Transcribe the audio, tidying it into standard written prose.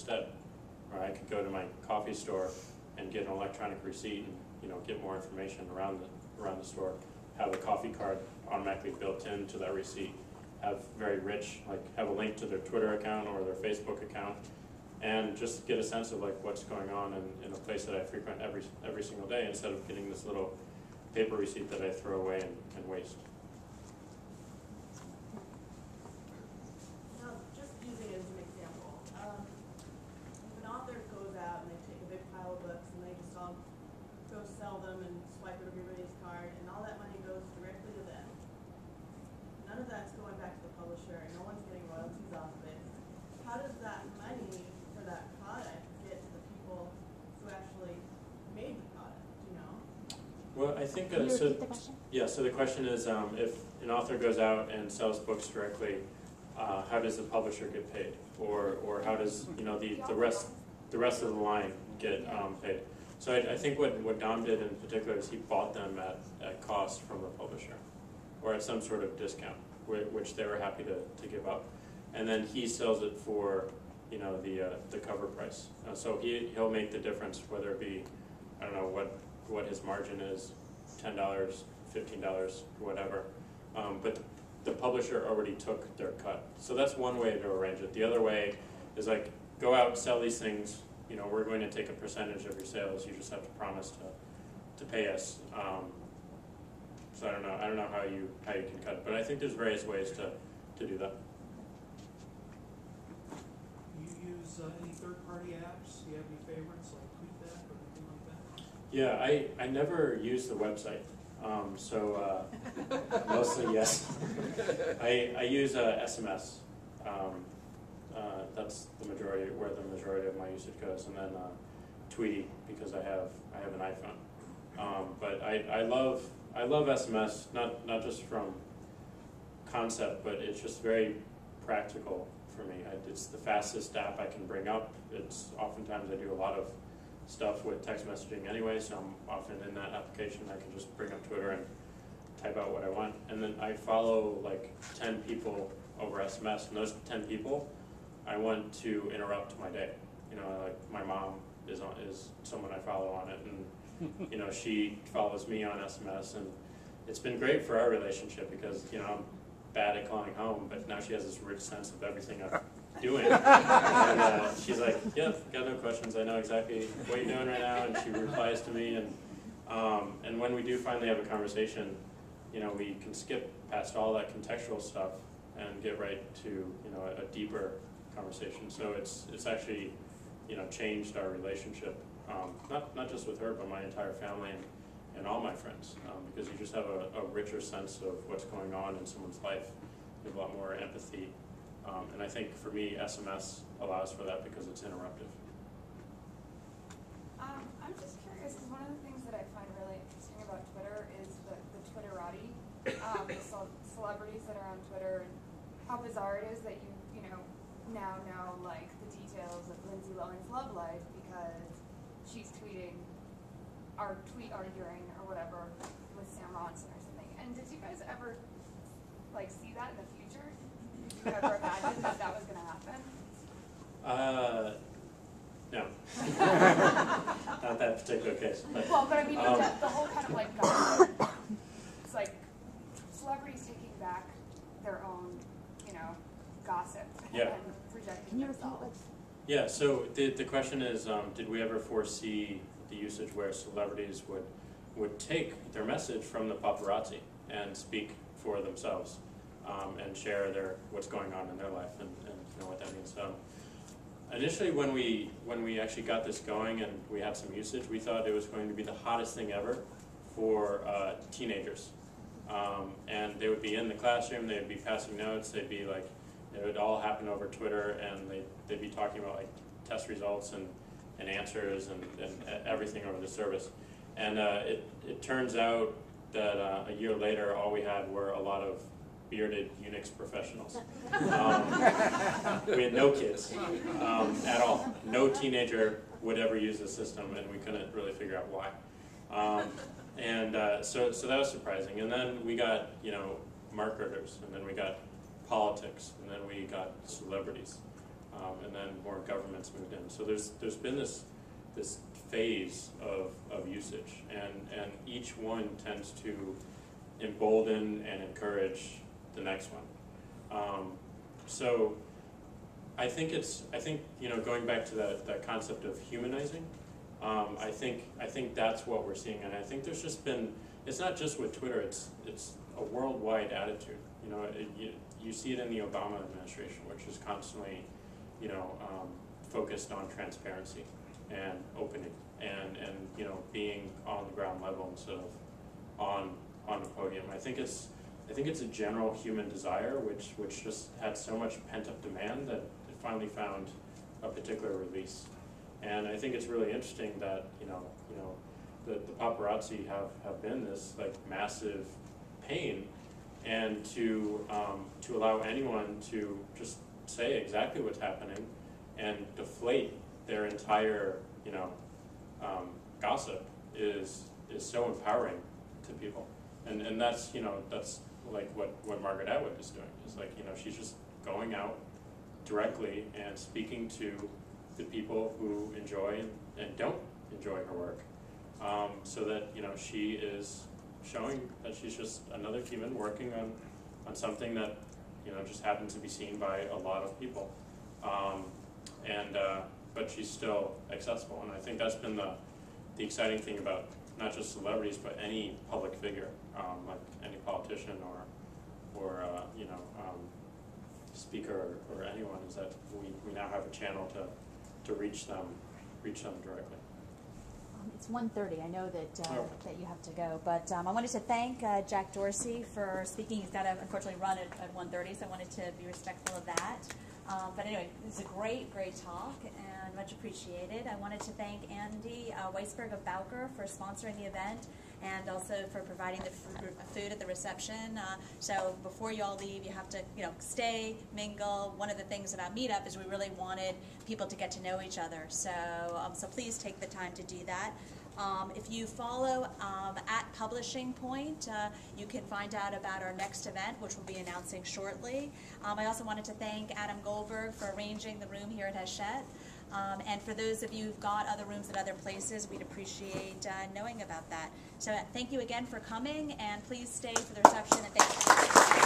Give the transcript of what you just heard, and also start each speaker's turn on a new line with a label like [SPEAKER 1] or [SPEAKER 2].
[SPEAKER 1] instead. Or I could go to my coffee store and get an electronic receipt and get more information around the store. Have a coffee card automatically built into that receipt. Have very rich, have a link to their Twitter account or their Facebook account, and just get a sense of what's going on in a place that I frequent every single day, instead of getting this little paper receipt that I throw away and waste.
[SPEAKER 2] Now, just using it as an example, if an author goes out and they take a big pile of books and they just all go sell them and swipe everybody's card, and all that money goes directly to them. None of that's going back to the publisher, and no one's getting royalties off of it. How does that money for that product get to the people who actually made the product? Do you know?
[SPEAKER 1] Well, I think
[SPEAKER 3] Can you repeat the question?
[SPEAKER 1] Yeah. So the question is, if an author goes out and sells books directly, how does the publisher get paid, or how does the rest of the line get paid? So I think what Dom did in particular is he bought them at cost from the publisher, or at some sort of discount, which they were happy to give up, and then he sells it for the cover price. So he'll make the difference, whether it be, I don't know what his margin is, $10, $15, whatever, but the publisher already took their cut. So that's one way to arrange it. The other way is go out, sell these things. We're going to take a percentage of your sales. You just have to promise to pay us. So I don't know how you can cut it, but I think there's various ways to do that.
[SPEAKER 4] Do you use any third-party apps? Do you have any favorites like TweetDeck or anything like that?
[SPEAKER 1] Yeah, I never use the website. So mostly yes. I use SMS. That's where the majority of my usage goes, and then Tweety, because I have an iPhone. But I love SMS, not just from concept, but it's just very practical for me. It's the fastest app I can bring up. It's oftentimes I do a lot of stuff with text messaging anyway, so I'm often in that application. I can just bring up Twitter and type out what I want, and then I follow 10 people over SMS, and those 10 people I want to interrupt my day. My mom is someone I follow on it, and she follows me on SMS, and it's been great for our relationship because I'm bad at calling home, but now she has this rich sense of everything I'm doing, and she's like, "Yep, got no questions. I know exactly what you're doing right now," and she replies to me, and when we do finally have a conversation, we can skip past all that contextual stuff and get right to a deeper conversation. So it's actually changed our relationship, not just with her, but my entire family and all my friends, because you just have a richer sense of what's going on in someone's life. You have a lot more empathy, and I think for me SMS allows for that because it's interruptive.
[SPEAKER 5] I'm just curious, because one of the things that I find really interesting about Twitter is the Twitterati, the celebrities that are on Twitter, and how bizarre it is that you now know the details of Lindsay Lohan's love life because she's tweeting our tweet arguing or whatever with Sam Ronson or something. And did you guys ever see that in the future? Did you ever imagine that was going to happen?
[SPEAKER 1] No. Not that particular case. But,
[SPEAKER 5] well, but I mean, the whole kind of gossip. It's celebrities taking back their own, gossip
[SPEAKER 1] yeah.
[SPEAKER 5] and projecting
[SPEAKER 3] Can you
[SPEAKER 5] themselves.
[SPEAKER 3] repeat
[SPEAKER 1] Yeah, so the question is, did we ever foresee the usage where celebrities would take their message from the paparazzi and speak for themselves, and share what's going on in their life and what that means. Initially, when we actually got this going and we had some usage, we thought it was going to be the hottest thing ever for teenagers, and they would be in the classroom, they would be passing notes, they'd be it would all happen over Twitter, and they'd be talking about test results and answers and everything over the service. And it turns out that a year later, all we had were a lot of bearded Unix professionals. We had no kids at all. No teenager would ever use the system, and we couldn't really figure out why. So that was surprising. And then we got marketers, and then we got politics, and then we got celebrities. and then more governments moved in. So there's been this phase of usage, and each one tends to embolden and encourage the next one. So I think going back to that concept of humanizing, I think that's what we're seeing, and I think there's just been, it's not just with Twitter, it's a worldwide attitude. You see it in the Obama administration, which is constantly, focused on transparency and opening and being on the ground level instead of on the podium. I think it's a general human desire which just had so much pent up demand that it finally found a particular release. And I think it's really interesting that the paparazzi have been this like massive pain, and to allow anyone to just say exactly what's happening and deflate their entire gossip is so empowering to people, and that's like what Margaret Atwood is doing. Is like she's just going out directly and speaking to the people who enjoy and don't enjoy her work, so that she is showing that she's just another human working on something that just happens to be seen by a lot of people, but she's still accessible. And I think that's been the exciting thing about not just celebrities but any public figure, like any politician or speaker or anyone, is that we now have a channel to reach them directly.
[SPEAKER 3] It's 1:30. I know that you have to go, but I wanted to thank Jack Dorsey for speaking. He's got to unfortunately run at 1:30, so I wanted to be respectful of that. But anyway, it's a great talk and much appreciated. I wanted to thank Andy Weisberg of Bowker for sponsoring the event and also for providing the food at the reception. So before you all leave, you have to stay, mingle. One of the things about Meetup is we really wanted people to get to know each other. So so please take the time to do that. If you follow at Publishing Point, you can find out about our next event, which we'll be announcing shortly. I also wanted to thank Adam Goldberg for arranging the room here at Hachette. And for those of you who've got other rooms at other places, we'd appreciate knowing about that. So thank you again for coming, and please stay for the reception, and thank you.